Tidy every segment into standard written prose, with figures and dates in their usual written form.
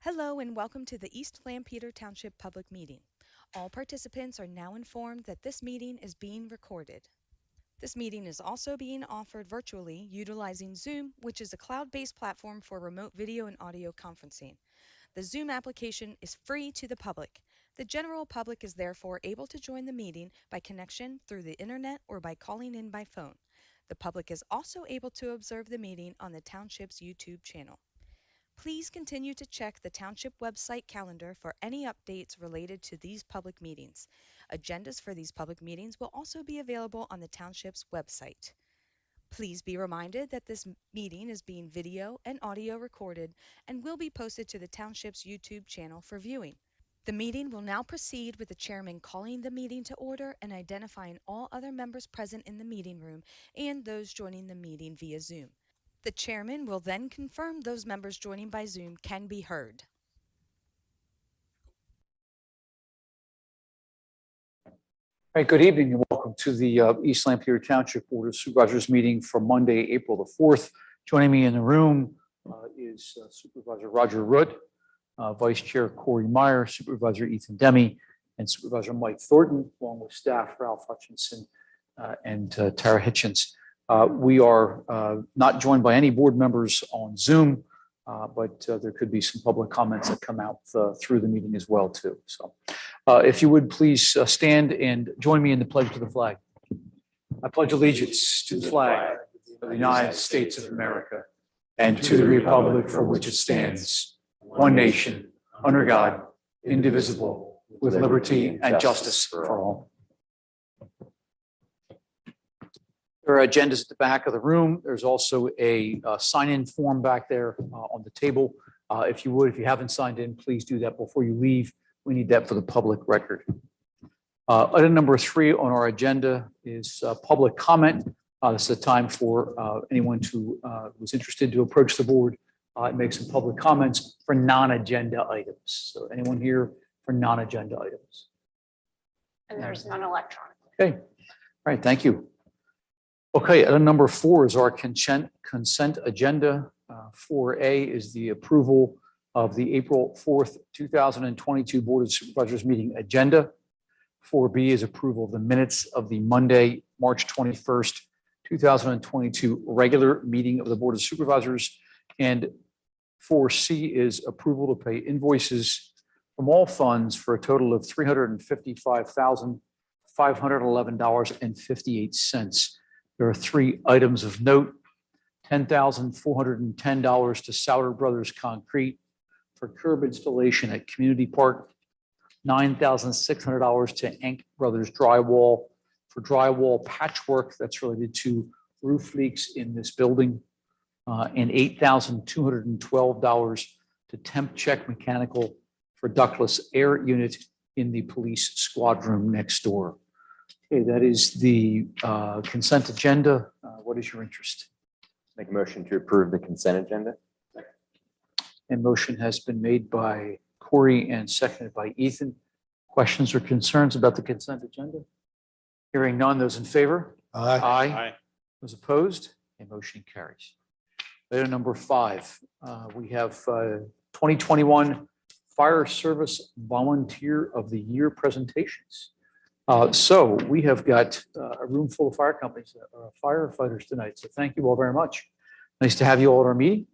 Hello and welcome to the East Lampeter Township Public Meeting. All participants are now informed that this meeting is being recorded. This meeting is also being offered virtually utilizing Zoom, which is a cloud-based platform for remote video and audio conferencing. The Zoom application is free to the public. The general public is therefore able to join the meeting by connection through the internet or by calling in by phone. The public is also able to observe the meeting on the Township's YouTube channel. Please continue to check the Township website calendar for any updates related to these public meetings. Agendas for these public meetings will also be available on the Township's website. Please be reminded that this meeting is being video and audio recorded and will be posted to the Township's YouTube channel for viewing. The meeting will now proceed with the chairman calling the meeting to order and identifying all other members present in the meeting room and those joining the meeting via Zoom. The chairman will then confirm those members joining by Zoom can be heard. All right, good evening and welcome to the East Lampeter Township Board of Supervisors meeting for Monday, April the 4th. Joining me in the room is Supervisor Roger Root, Vice Chair Corey Meyer, Supervisor Ethan Demme, and Supervisor Mike Thornton, along with staff Ralph Hutchinson and Tara Hitchens. We are not joined by any board members on Zoom, but there could be some public comments that come out through the meeting as well, too. So if you would please stand and join me in the pledge to the flag. I pledge allegiance to the flag of the United States of America and to the republic for which it stands, one nation, under God, indivisible, with liberty and justice for all. There are agendas at the back of the room. There's also a sign-in form back there on the table. If you haven't signed in, please do that before you leave. We need that for the public record. Item number 3 on our agenda is public comment. This is a time for anyone who's interested to approach the board and make some public comments for non-agenda items. So anyone here for non-agenda items? And there's none electronically. Okay. All right. Thank you. Okay, item number 4 is our consent agenda. 4A is the approval of the April 4th, 2022 Board of Supervisors meeting agenda. 4B is approval of the minutes of the Monday, March 21st, 2022 regular meeting of the Board of Supervisors. And 4C is approval to pay invoices from all funds for a total of $355,511.58. There are 3 items of note: $10,410 to Souter Brothers Concrete for curb installation at Community Park, $9,600 to Enck Brothers Drywall for drywall patchwork that's related to roof leaks in this building, and $8,212 to Temp Check Mechanical for ductless air unit in the police squad room next door. Okay, that is the consent agenda. What is your interest? Make a motion to approve the consent agenda. And motion has been made by Corey and seconded by Ethan. Questions or concerns about the consent agenda? Hearing none, those in favor? Aye. Aye. Those opposed? A motion carries. Item number 5, we have 2021 Fire Service Volunteer of the Year presentations. So we have got a room full of fire companies, firefighters tonight. So thank you all very much. Nice to have you all at our meeting.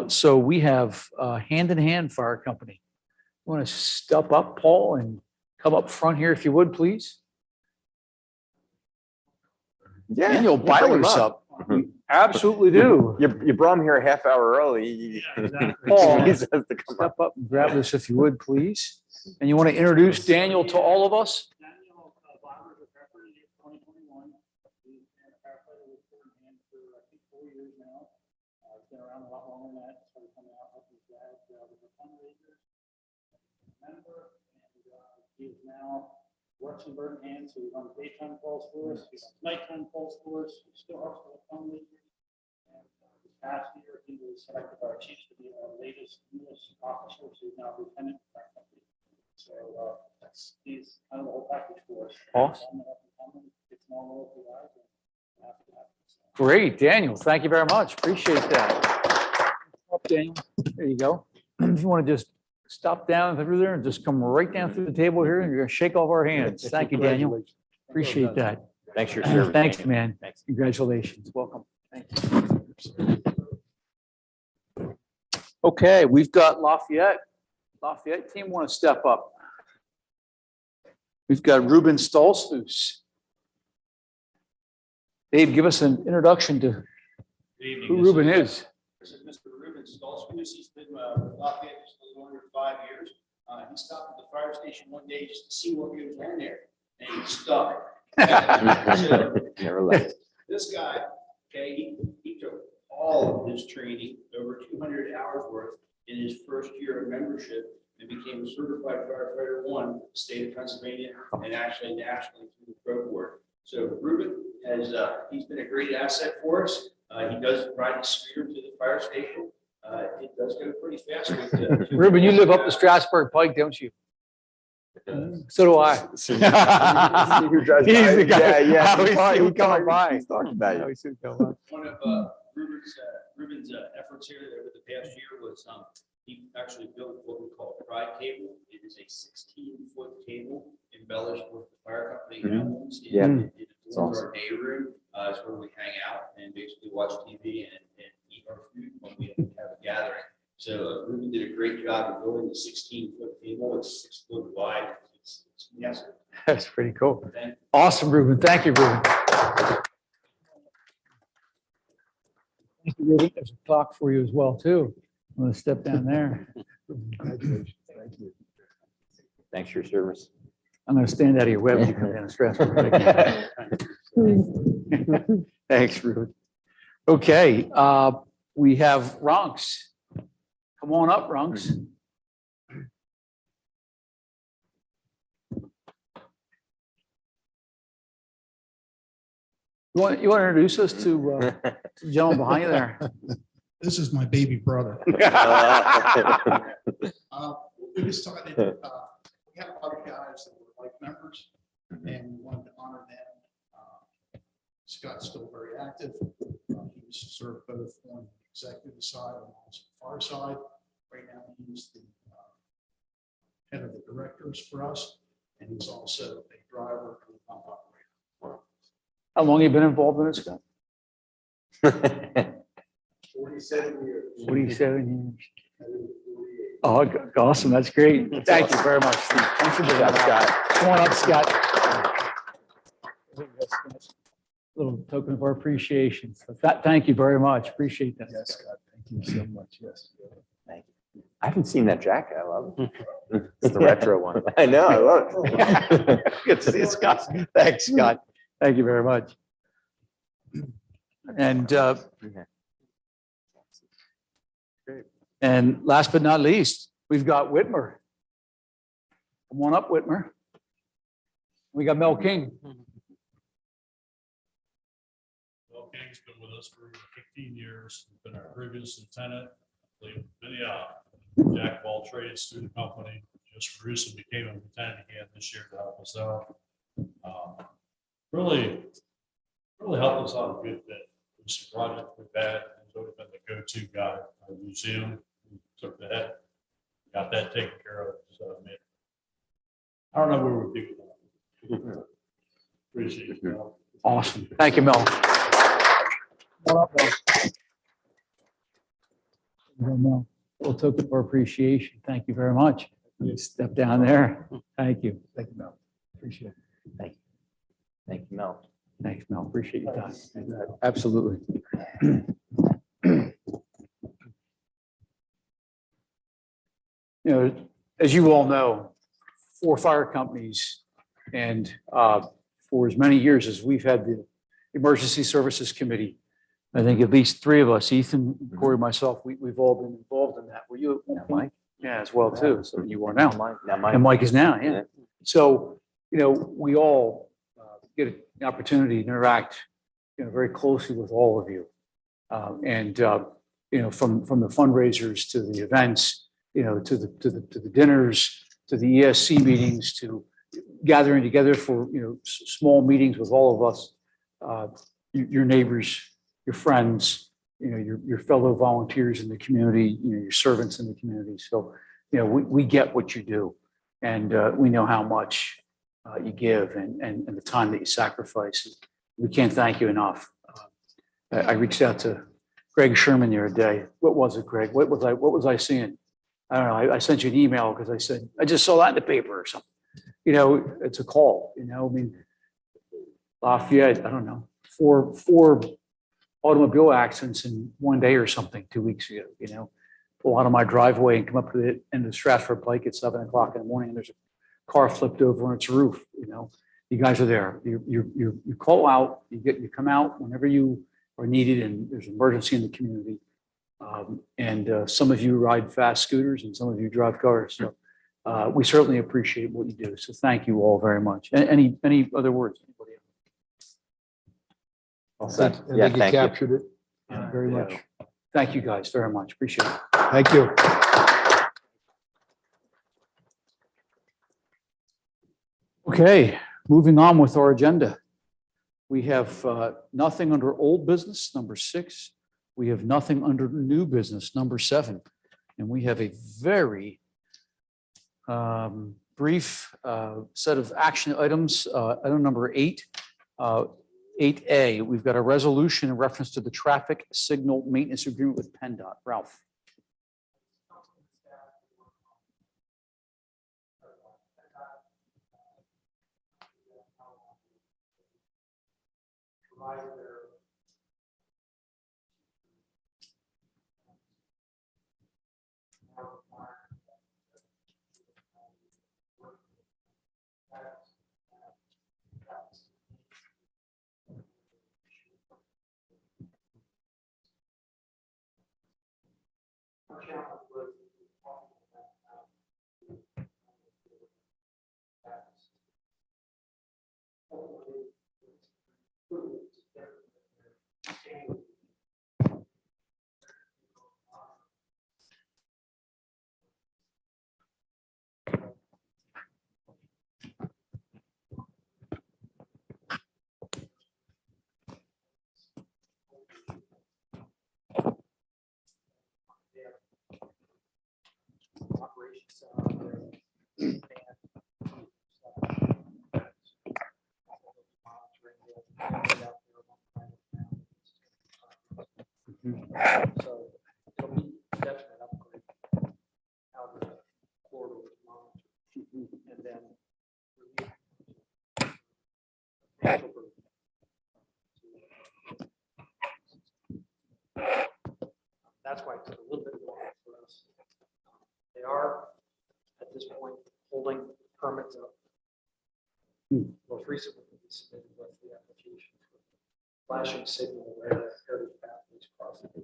So we have Hand in Hand Fire Company. You want to step up, Paul, and come up front here if you would, please. Yeah, And you'll bring bile them us up. up. You absolutely do. You brought them here a half hour early. Paul, He says to come up. step up and grab this if you would, please. And you want to introduce Daniel to all of us? Daniel Barbers of Pepper, 2021. He's been a firefighter with Hand in Hand for, I think, 4 years now. He's been around a lot longer than that. Started coming out helping his dad with the fundraisers. Member, and he is now works in Burton Hand, so he runs daytime calls for us. He runs nighttime calls for us. He still helps with the fundraisers. And this past year, he was selected by our chiefs to be our newest officer, so he's now lieutenant. So he's kind of the whole package for us. Awesome. Great, Daniel. Thank you very much. Appreciate that. Up, Daniel. There you go. if you want to just stop down through there and just come right down through the table here and you're going to shake off our hands. Thank you, Daniel. Appreciate that. Thanks for your service. Thanks, Daniel. man. Thanks. Congratulations. Welcome. Thank you. Okay, we've got Lafayette. Lafayette team want to step up. We've got Ruben Stolzfus. Dave, give us an introduction to Good evening. who This Ruben is- is. This is Mr. Ruben Stolzfus. He's been with Lafayette just a little under 5 years. He stopped at the fire station one day just to see what goes on there, and he's stuck. So, Never left. this guy, okay, he took all of his training, over 200 hours worth, in his first year of membership, and became a certified firefighter one, state of Pennsylvania, and actually nationally through the pro board. So Ruben has, he's been a great asset for us. He does ride the scooter to the fire station. It does go pretty fast with. Ruben, you live up the Strasburg Pike, don't you? So do I. Who drives by? He's the guy. Yeah, yeah. How he's He's coming by. He's talking about you. One of Ruben's efforts here over the past year was he actually built what we call a pride cable. It is a 16-foot cable embellished with the fire company Mhm. emblems. Yeah. It It's adorns awesome. our day room. It's where we hang out and basically watch TV and eat our food when we have a gathering. So Ruben did a great job of building the 16-foot cable. It's 6 foot wide. It's massive. That's pretty cool. And Awesome, Ruben. Thank you, Ruben. Thank you, Ruben. There's a clock for you as well, too. I'm going to step down there. Congratulations. Thank you. Thanks for your service. I'm going to stand out of your way when you come down the Strasburg. Thanks, Ruben. Okay, we have Ronks. Come on up, Ronks. You want to introduce us to the gentleman behind you there? This is my baby brother. We decided, we have a lot of guys that were like members and we wanted to honor them. Scott's still very active. He used to serve both on the executive side and also the far side. Right now, he's the head of the directors for us, and he's also a driver and a pump operator. How long have you been involved in this, Scott? 47 years. 47 years. Oh, awesome. That's great. Thank you very much, Steve. Thanks for being Good job, Scott. Scott. Come on up, Scott. Little token of our appreciation. So thank you very much. Appreciate that. Yes, Scott, thank you so much, yes. Thank you. I haven't seen that jacket. I love it. It's the retro one. I know, I love it. Good to see you, Scott. Thanks, Scott. Thank you very much. And and last but not least, we've got Whitmer. Come on up, Whitmer. We got Mel King. Well, King's been with us for 15 years, He's been our previous lieutenant, played many jack of all trades through the company. Just recently became a lieutenant again this year to help us out. Really helped us out a good bit. Mr. Roger with that, he's always been the go-to guy. Our museum, we took the head, got that taken care of. So, I mean, I don't know where we'd be with that. Appreciate it. Mel. Awesome. Thank you, Mel. Come on up, Mel. There you go, Mel. Little token of our appreciation. Thank you very much. You step down there. Thank you. Thank you, Mel. Appreciate it. Thank you, Mel. Thanks, Mel. Appreciate your time. Absolutely. You know, as you all know, 4 fire companies and for as many years as we've had the Emergency Services Committee, I think at least 3 of us, Ethan, Corey, myself, we've all been involved in that. Were you, Mike? Yeah, as well too. So you are now. And Mike is now, yeah. So, you know, we all get an opportunity to interact, you know, very closely with all of you. You know, from the fundraisers to the events, you know, to the dinners, to the ESC meetings, to gathering together for, you know, small meetings with all of us, your neighbors, your friends, your fellow volunteers in the community, your servants in the community. So, we get what you do, and we know how much you give and the time that you sacrifice. We can't thank you enough. I reached out to Greg Sherman the other day. What was it, Greg? What was I seeing? I don't know. I sent you an email because I said, I just saw that in the paper or something. It's a call, I mean, Lafayette, I don't know, four automobile accidents in one day or something 2 weeks ago, pull out of my driveway and come up to the end of Stratford Pike at 7 o'clock in the morning, and there's a car flipped over on its roof. You guys are there. You call out, you come out whenever you are needed, and there's an emergency in the community. And some of you ride fast scooters and some of you drive cars. So we certainly appreciate what you do. So thank you all very much. Any other words? Anybody else? All set. I Yeah, think you thank you. captured it very Yeah. much. Thank you guys very much. Appreciate it. Thank you. Okay, moving on with our agenda. We have nothing under old business, number 6. We have nothing under new business, number 7. And we have a very brief set of action items. Item number 8, 8A, we've got a resolution in reference to the traffic signal maintenance agreement with PennDOT. Ralph. So it'll be a definite upgrade. How the corridor is monitored. And then that's why it took a little bit longer for us. They are at this point holding permits up. Most recently, we submitted with the application for flashing signal where the heritage pathways cross the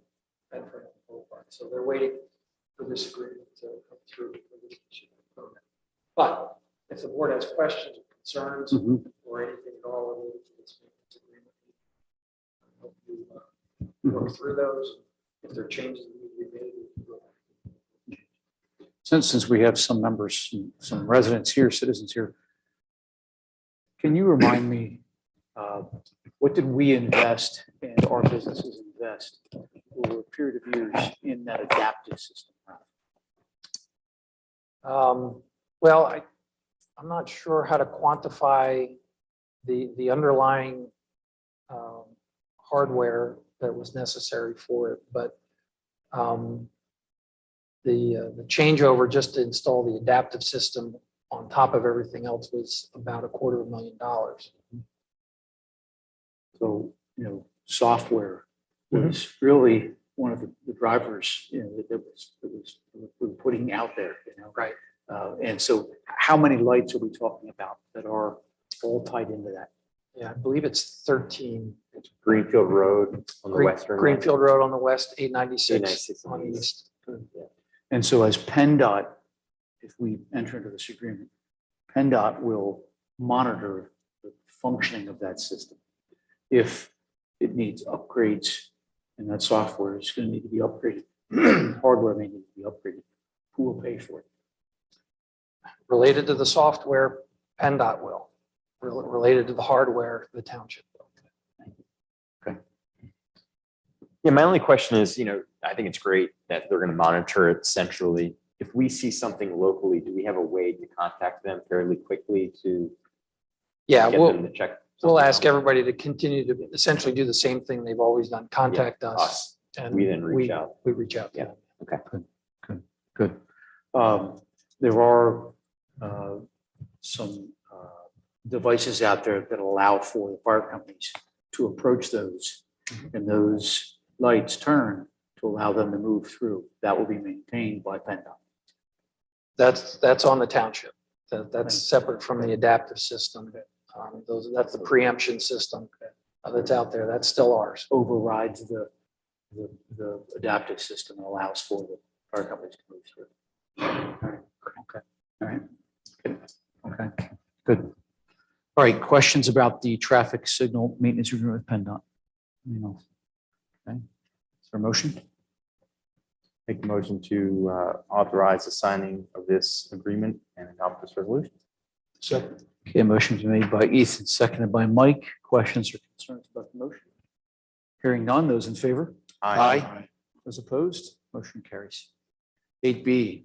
Bedford Boulevard. So they're waiting for this agreement to come through for this issue of permit. But if the board has questions or concerns or anything at all related to this maintenance agreement, I hope you work through those. If there are changes that need to be made, we can go back. Since we have some members, some residents here, citizens here, can you remind me, what did we invest and our businesses invest over a period of years in that adaptive system? Well, I'm not sure how to quantify the underlying hardware that was necessary for it, but the changeover just to install the adaptive system on top of everything else was about $250,000. So, software was really one of the drivers, that we're putting out there, Right. And so how many lights are we talking about that are all tied into that? Yeah, I believe it's 13. Greenfield Road on the western. Greenfield Road on the west, 896 896 on the east. And so as PennDOT, if we enter into this agreement, PennDOT will monitor the functioning of that system. If it needs upgrades and that software is going to need to be upgraded, hardware may need to be upgraded, who will pay for it? Related to the software, PennDOT will. Related to the hardware, the township will. Yeah, my only question is, I think it's great that they're going to monitor it centrally. If we see something locally, do we have a way to contact them fairly quickly to Yeah, get them to check? we'll something ask out? everybody to continue to essentially do the same thing they've always done, contact us. Us. And We then reach out. We reach out to Yeah. them. Okay. Good. There are some devices out there that allow for the fire companies to approach those, and those lights turn to allow them to move through. That will be maintained by PennDOT. That's on the township. That's separate from the adaptive system. That's the preemption system that's out there. That's still ours. Overrides the adaptive system and allows for the fire companies to move through. All right. Okay, good. All right, questions about the traffic signal maintenance agreement with PennDOT? Okay. Is there a motion? Make the motion to authorize the signing of this agreement and adopt this resolution. Second. Okay, motion's made by Ethan, seconded by Mike. Questions or concerns about the motion? Hearing none, those in favor? Those opposed? Motion carries. 8B,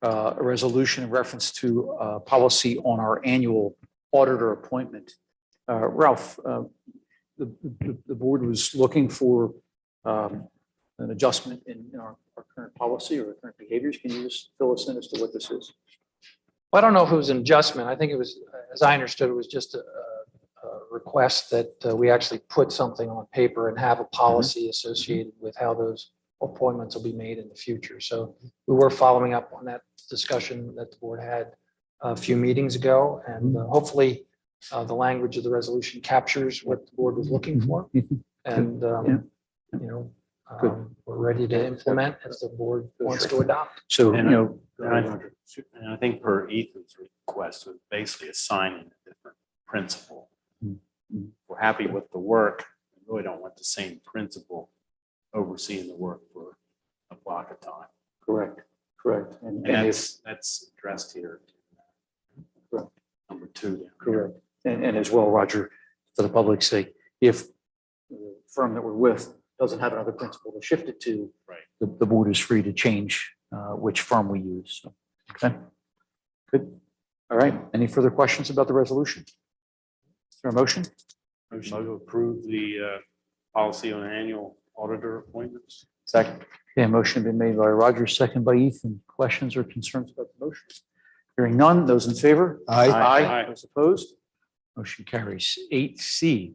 a resolution in reference to policy on our annual auditor appointment. Ralph, the board was looking for an adjustment in our current policy or current behaviors. Can you just fill us in as to what this is? Well, I don't know if it was an adjustment. I think it was, as I understood, it was just a request that we actually put something on paper and have a policy associated with how those appointments will be made in the future. So we were following up on that discussion that the board had a few meetings ago, and hopefully the language of the resolution captures what the board was looking for. And, we're ready to implement as the board wants to adopt. So, And And I think per Ethan's request was basically assigning a different principal. We're happy with the work. We really don't want the same principal overseeing the work for a block of time. correct. And that's addressed here. Correct. Number 2. down here. Correct. And as well, Roger, for the public's sake, if the firm that we're with doesn't have another principal to shift it to, Right. the board is free to change which firm we use. So, okay, good. All right. Any further questions about the resolution? Is there a motion? Motion to approve the policy on annual auditor appointments. Second. Okay, motion been made by Roger, second by Ethan. Questions or concerns about the motion? Hearing none, those in favor? Aye. Those opposed? Motion carries. 8C,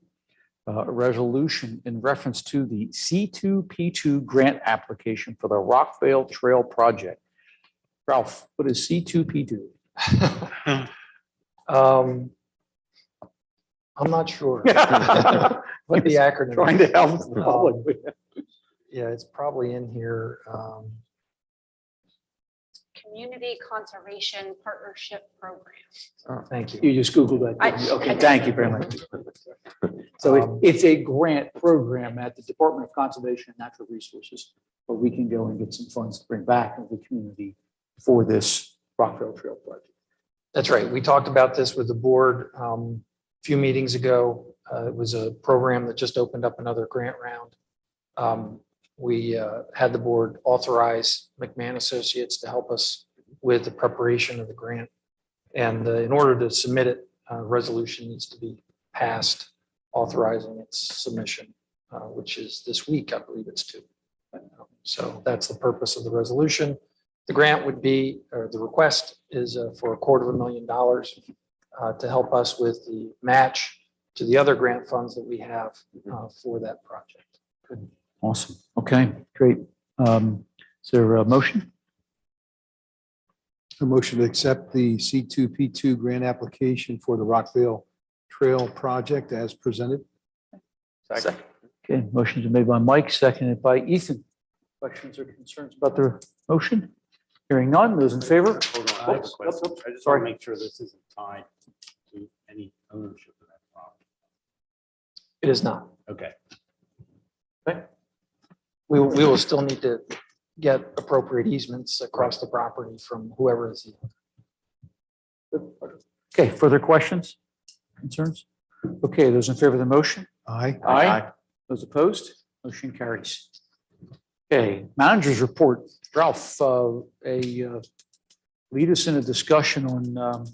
a resolution in reference to the C2P2 grant application for the Rockvale Trail Project. Ralph, what is C2P2? I'm not sure what the acronym. Trying to help the public. Yeah, it's probably in here. Community Conservation Partnership Program. Thank you. You just Googled that. didn't you? Okay, thank you very much. So it's a grant program at the Department of Conservation and Natural Resources where we can go and get some funds to bring back into the community for this Rockville Trail project. That's right. We talked about this with the board a few meetings ago. It was a program that just opened up another grant round. We had the board authorize McMahon Associates to help us with the preparation of the grant. And in order to submit it, a resolution needs to be passed authorizing its submission, which is this week, I believe it's due. So that's the purpose of the resolution. The grant would be, or the request is for $250,000 to help us with the match to the other grant funds that we have for that project. Good. Awesome. Okay, great. Is there a motion? A motion to accept the C2P2 grant application for the Rockville Trail Project as presented. Second. Okay, motions are made by Mike, seconded by Ethan. Questions or concerns about the motion? Hearing none, those in favor? Hold on, I have a question. I just want to make sure this isn't tied to any ownership of that property. It is not. Okay. We will still need to get appropriate easements across the property from whoever is the Okay, further questions, concerns? Okay, those in favor of the motion? Aye. Aye. Those opposed? Motion carries. Okay, managers report. Ralph, lead us in a discussion on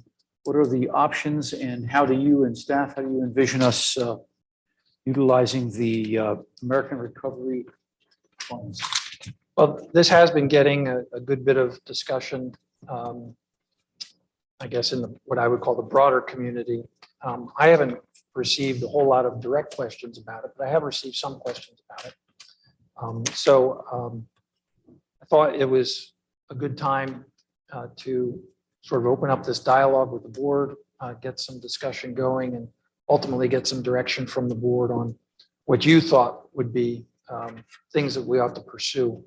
what are the options and how do you and staff, how do you envision us utilizing the American Recovery Funds? Well, this has been getting a good bit of discussion, I guess, in what I would call the broader community. I haven't received a whole lot of direct questions about it, but I have received some questions about it. I thought it was a good time to sort of open up this dialogue with the board, get some discussion going, and ultimately get some direction from the board on what you thought would be things that we ought to pursue.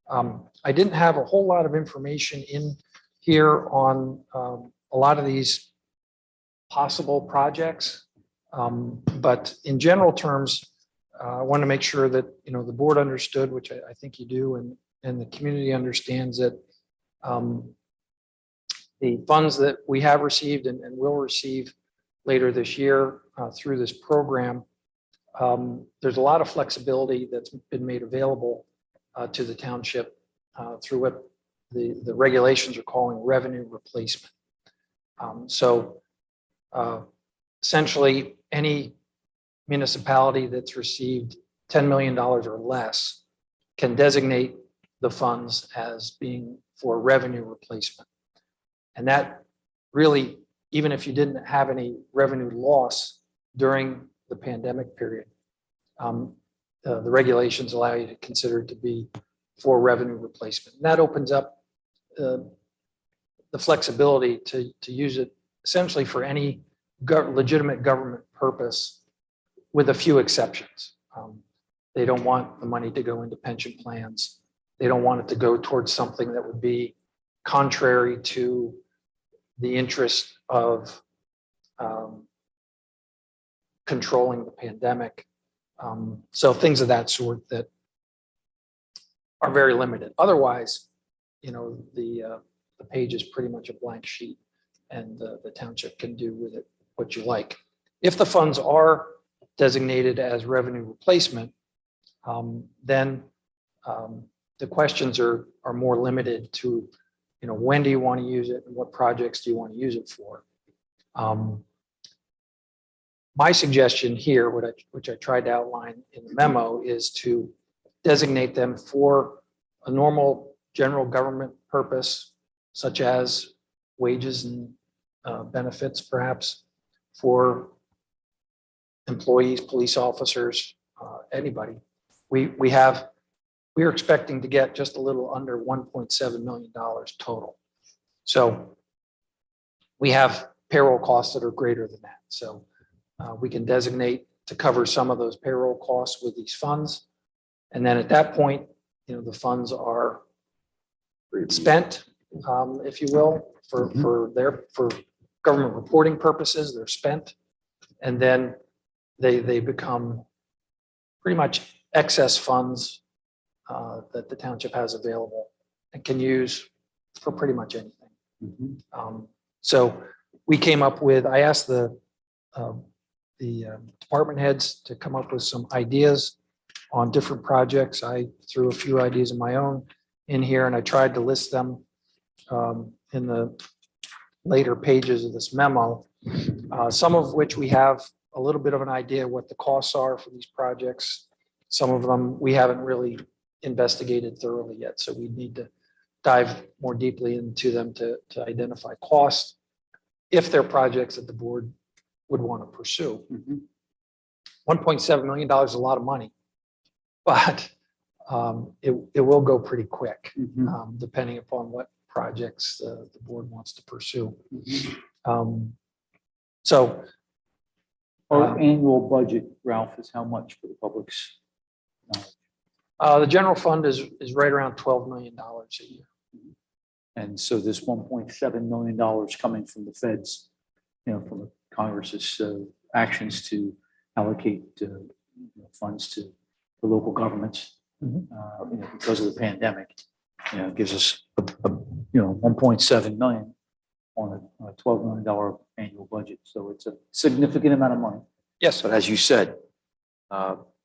I didn't have a whole lot of information in here on a lot of these possible projects, but in general terms, I want to make sure that, you know, the board understood, which I think you do, and the community understands that the funds that we have received and will receive later this year through this program, there's a lot of flexibility that's been made available to the township through what the regulations are calling revenue replacement. Essentially, any municipality that's received $10 million or less can designate the funds as being for revenue replacement. And that really, even if you didn't have any revenue loss during the pandemic period, the regulations allow you to consider it to be for revenue replacement. And that opens up the flexibility to use it essentially for any legitimate government purpose, with a few exceptions. They don't want the money to go into pension plans. They don't want it to go towards something that would be contrary to the interest of controlling the pandemic. So things of that sort that are very limited. Otherwise, you know, the page is pretty much a blank sheet, and the township can do with it what you like. If the funds are designated as revenue replacement, then the questions are more limited to, you know, when do you want to use it and what projects do you want to use it for? My suggestion here, which I tried to outline in the memo, is to designate them for a normal general government purpose, such as wages and benefits, perhaps, for employees, police officers, anybody. We're expecting to get just a little under $1.7 million total. So we have payroll costs that are greater than that. So we can designate to cover some of those payroll costs with these funds. And then at that point, you know, the funds are spent, if you will, for government reporting purposes. They're spent, and then they become pretty much excess funds that the township has available and can use for pretty much anything. So we came up with, I asked the department heads to come up with some ideas on different projects. I threw a few ideas of my own in here, and I tried to list them in the later pages of this memo, some of which we have a little bit of an idea what the costs are for these projects. Some of them we haven't really investigated thoroughly yet, so we need to dive more deeply into them to identify costs, if they're projects that the board would want to pursue. $1.7 million is a lot of money, but it will go pretty quick, depending upon what projects the board wants to pursue. Our annual budget, Ralph, is how much for the public's knowledge? The general fund is right around $12 million a year. And so this $1.7 million coming from the feds, you know, from Congress's actions to allocate funds to the local governments, you know, because of the pandemic, you know, gives us you know, 1.7 million on a $12 million annual budget. So it's a significant amount of money. Yes. But as you said,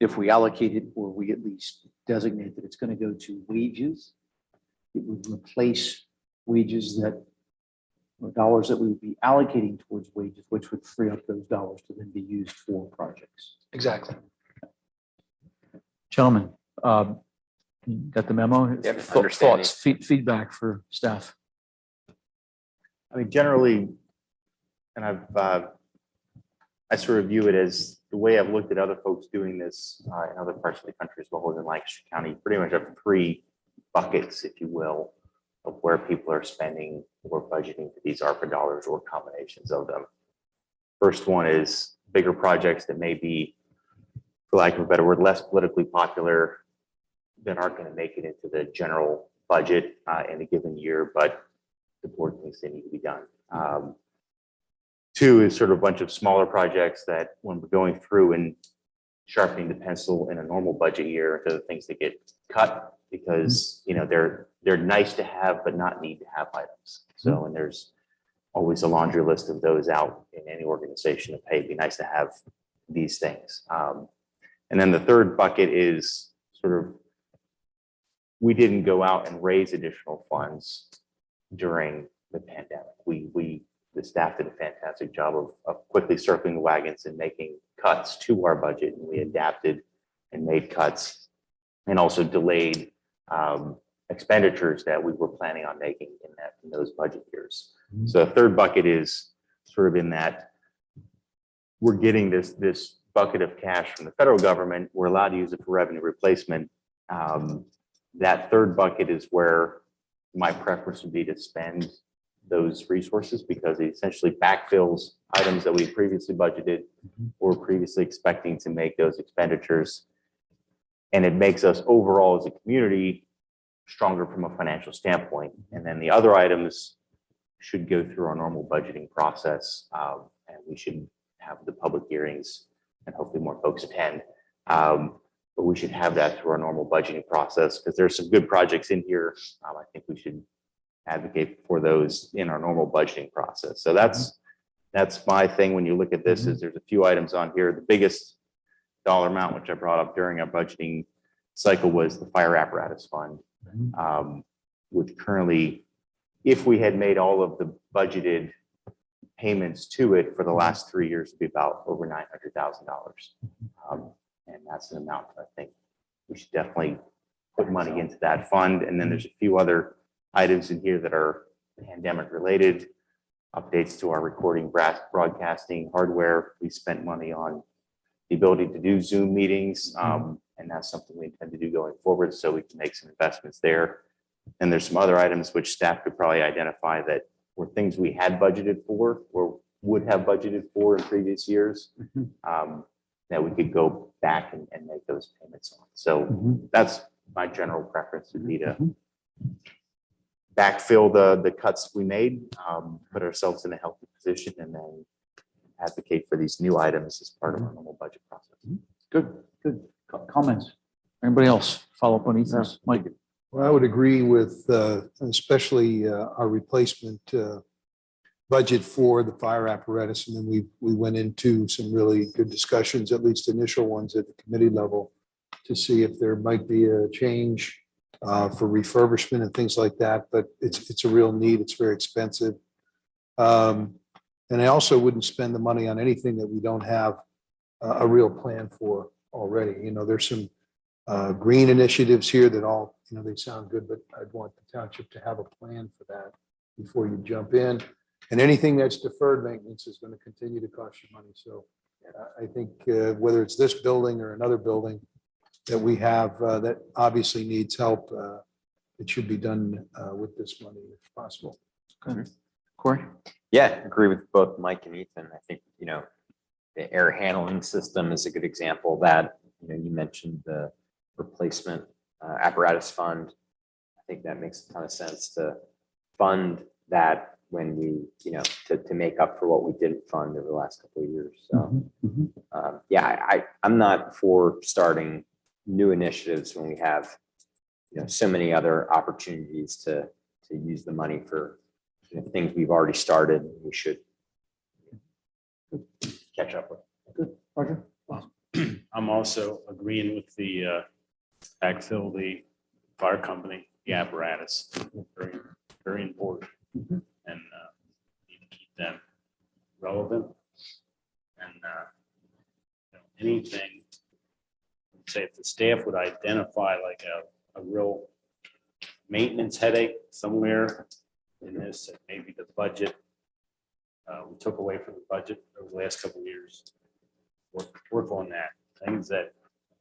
if we allocate it, or we at least designate that it's going to go to wages, it would replace wages that, or dollars that we would be allocating towards wages, which would free up those dollars to then be used for projects. Exactly. Gentlemen, you got the memo? Yep, understanding. Thoughts, feedback for staff. I mean, generally, and I sort of view it as the way I've looked at other folks doing this in other parts of the country as well as in Lancaster County, pretty much have 3 buckets, if you will, of where people are spending or budgeting for these ARPA dollars or combinations of them. First one is bigger projects that may be, for lack of a better word, less politically popular, that aren't going to make it into the general budget in a given year, but the board thinks they need to be done. 2 is sort of a bunch of smaller projects that when we're going through and sharpening the pencil in a normal budget year, they're the things that get cut because, you know, they're nice to have, but not need to have items. So, and there's always a laundry list of those out in any organization of, hey, it'd be nice to have these things. And then the third bucket is sort of, we didn't go out and raise additional funds during the pandemic. The staff did a fantastic job of quickly circling the wagons and making cuts to our budget, and we adapted and made cuts and also delayed expenditures that we were planning on making in those budget years. So the third bucket is sort of in that we're getting this bucket of cash from the federal government. We're allowed to use it for revenue replacement. That third bucket is where my preference would be to spend those resources because it essentially backfills items that we previously budgeted or previously expecting to make those expenditures. And it makes us overall as a community stronger from a financial standpoint. And then the other items should go through our normal budgeting process. And we should have the public hearings and hopefully more folks attend. But we should have that through our normal budgeting process because there's some good projects in here. I think we should advocate for those in our normal budgeting process. So that's my thing when you look at this is there's a few items on here. The biggest dollar amount, which I brought up during our budgeting cycle, was the fire apparatus fund, which currently, if we had made all of the budgeted payments to it for the last 3 years, it'd be about over $900,000. And that's an amount that I think we should definitely put money into that fund. And then there's a few other items in here that are pandemic related, updates to our recording broadcasting hardware. We spent money on the ability to do Zoom meetings, and that's something we intend to do going forward so we can make some investments there. And there's some other items which staff could probably identify that were things we had budgeted for or would have budgeted for in previous years, that we could go back and make those payments on. So that's my general preference would be to backfill the cuts we made, put ourselves in a healthy position, and then advocate for these new items as part of our normal budget process. Good. Comments? Anybody else? Follow up on Ethan's? Mike? Well, I would agree with especially our replacement budget for the fire apparatus. And then we went into some really good discussions, at least initial ones at the committee level, to see if there might be a change for refurbishment and things like that. But it's a real need. It's very expensive. And I also wouldn't spend the money on anything that we don't have a real plan for already. You know, there's some green initiatives here that all, you know, they sound good, but I'd want the township to have a plan for that before you jump in. And anything that's deferred maintenance is going to continue to cost you money. So I think whether it's this building or another building that we have that obviously needs help, it should be done with this money if possible. Good. Corey? Yeah, agree with both Mike and Ethan. I think, you know, the air handling system is a good example of that. You know, you mentioned the replacement apparatus fund. I think that makes a ton of sense to fund that when we, you know, to make up for what we didn't fund over the last couple of years. So, yeah, I'm not for starting new initiatives when we have, you know, so many other opportunities to use the money for, you know, things we've already started. We should catch up with. Good. Roger? I'm also agreeing with the backfill the fire company, the apparatus, very, very important. And need to keep them relevant. And anything, say if the staff would identify like a real maintenance headache somewhere in this, and maybe the budget, we took away from the budget over the last couple of years. Work on that. Things that,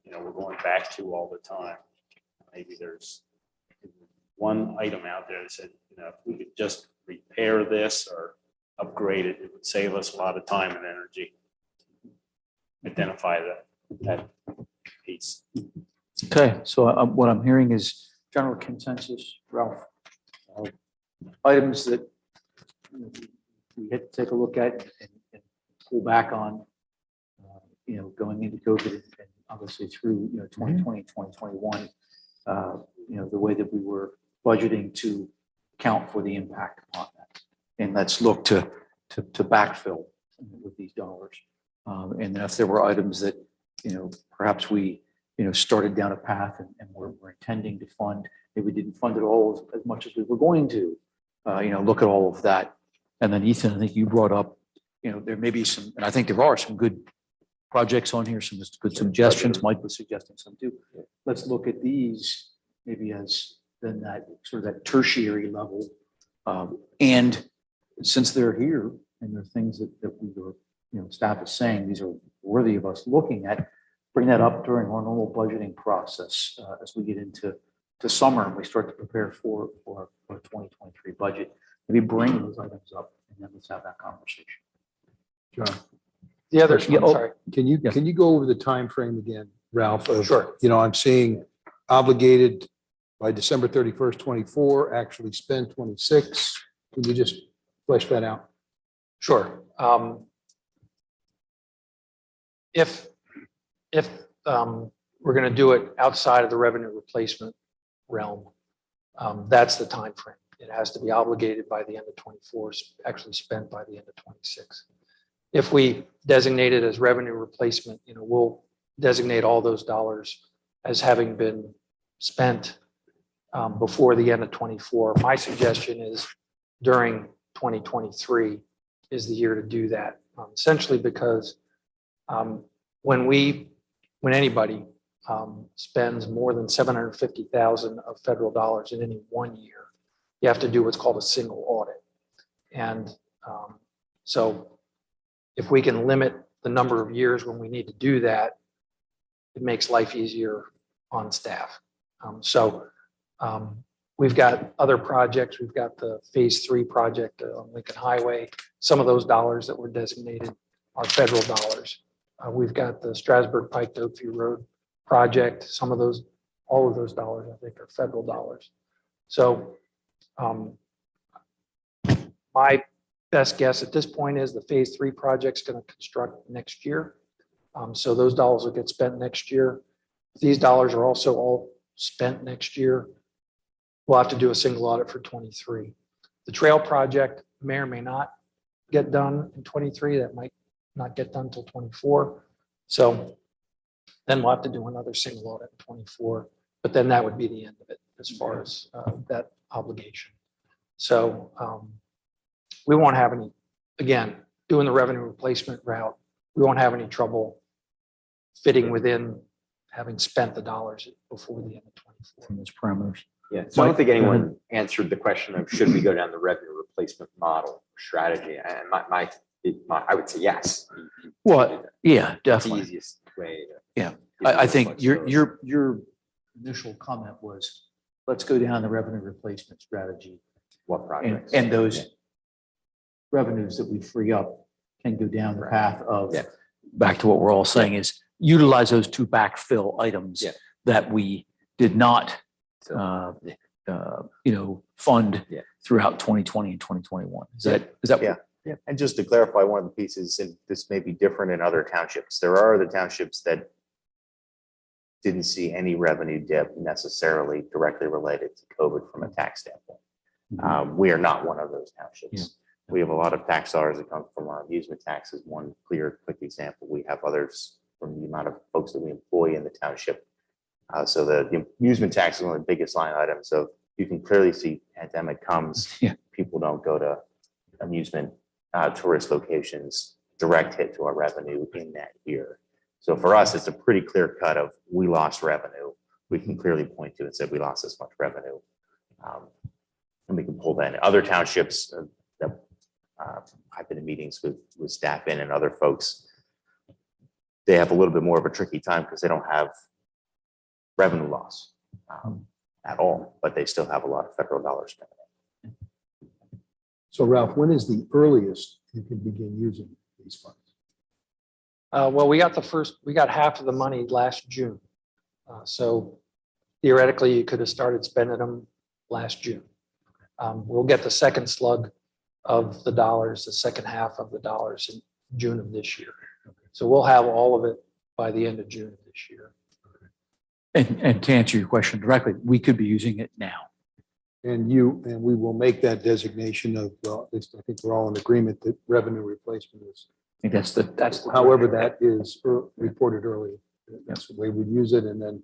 we're going back to all the time. Maybe there's one item out there that said, if we could just repair this or upgrade it, it would save us a lot of time and energy. Identify that piece. Okay, so what I'm hearing is general consensus, Ralph. Items that we had to take a look at and pull back on, going into COVID and obviously through, 2020, 2021, the way that we were budgeting to account for the impact upon that. And let's look to backfill with these dollars. And if there were items that, perhaps we, started down a path and we're intending to fund, maybe we didn't fund it all as much as we were going to, look at all of that. And then Ethan, I think you brought up, there may be some, and I think there are some good projects on here, some good suggestions. Mike was suggesting some too. Let's look at these maybe as then that sort of that tertiary level. And since they're here and they're things that we were, staff is saying, these are worthy of us looking at, bring that up during our normal budgeting process as we get into summer and we start to prepare for 2023 budget. Maybe bring those items up and then let's have that conversation. John, The other, Yeah, I'm oh, sorry. can you go over the time frame again, Ralph? of, Sure. I'm seeing obligated by December 31st, 24, actually spent 26. Can you just flesh that out? Sure. If we're going to do it outside of the revenue replacement realm, that's the time frame. It has to be obligated by the end of 24, actually spent by the end of 26. If we designate it as revenue replacement, we'll designate all those dollars as having been spent before the end of 24. My suggestion is during 2023 is the year to do that, essentially because when anybody spends more than $750,000 of federal dollars in any one year, you have to do what's called a single audit. And so if we can limit the number of years when we need to do that, it makes life easier on staff. We've got other projects. We've got the phase 3 project on Lincoln Highway. Some of those dollars that were designated are federal dollars. We've got the Strasburg Pike to Oakview Road project. All of those dollars, I think, are federal dollars. So my best guess at this point is the phase 3 project's going to construct next year. So those dollars will get spent next year. If these dollars are also all spent next year, we'll have to do a single audit for 23. The trail project may or may not get done in 23. That might not get done until 24. So then we'll have to do another single audit in 24. But then that would be the end of it as far as that obligation. So we won't have any, again, doing the revenue replacement route, we won't have any trouble fitting within having spent the dollars before the end of 24. From those parameters. Yeah, so I don't think Mike, go anyone answered the question of should we go down the revenue replacement model strategy? And I would say yes. Well, yeah, It's the definitely. easiest way. Yeah. to I think flex your those. initial comment was, let's go down the revenue replacement strategy. What projects? And those revenues that we free up can go down the path of, Yeah. back to what we're all saying is utilize those to backfill items Yeah. that we did not, fund Yeah. throughout 2020 and 2021. Is that? Yeah. Yeah, and just to clarify one of the pieces, and this may be different in other townships, there are other townships that didn't see any revenue dip necessarily directly related to COVID from a tax standpoint. We are not one of those townships. We have a lot of tax dollars that come from our amusement taxes. One quick example. We have others from the amount of folks that we employ in the township. So the amusement tax is one of the biggest line items. So you can clearly see pandemic comes, Yeah. people don't go to amusement tourist locations, direct hit to our revenue in that year. So for us, it's a pretty clear cut of we lost revenue. We can clearly point to and say we lost this much revenue. And we can pull that in. Other townships that I've been in meetings with staff in and other folks, they have a little bit more of a tricky time because they don't have revenue loss at all, but they still have a lot of federal dollars spent. So Ralph, when is the earliest you can begin using these funds? Well, we got half of the money last June. So theoretically, you could have started spending them last June. We'll get the second slug of the dollars, the second half of the dollars in June of this year. So we'll have all of it by the end of June of this year. And to answer your question directly, we could be using it now. And we will make that designation of, well, at least I think we're all in agreement that revenue replacement is, I think that's the. however that is reported early. That's the way we use it, and then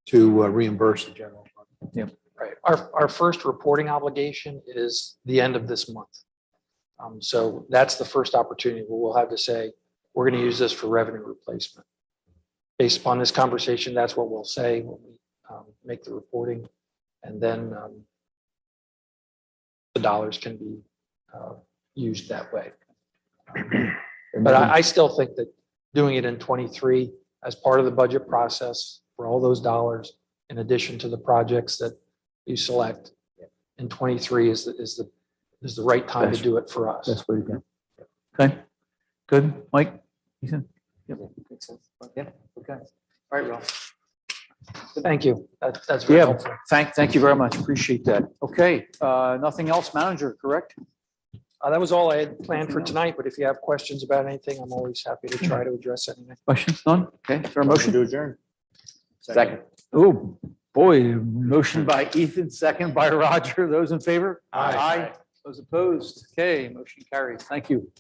to reimburse the general fund. Right. Our first reporting obligation is the end of this month. So that's the first opportunity where we'll have to say, we're going to use this for revenue replacement. Based upon this conversation, that's what we'll say when we make the reporting. And then the dollars can be used that way. But I still think that doing it in 23 as part of the budget process for all those dollars, in addition to the projects that you select in 23 is the right time to do it for us. That's what you got. Okay, good. Mike? Ethan? Yeah, okay. All right, Ralph. Thank you. That's very Yeah, helpful. thank you very much. Appreciate that. Okay, nothing else, manager, correct? That was all I had planned for tonight, but if you have questions about anything, I'm always happy to try to address anything. Questions? None? Okay, is there a motion? To adjourn. Second. Oh, boy, motion by Ethan, second by Roger. Those in favor? Aye. Those opposed? Okay, motion carries. Thank you.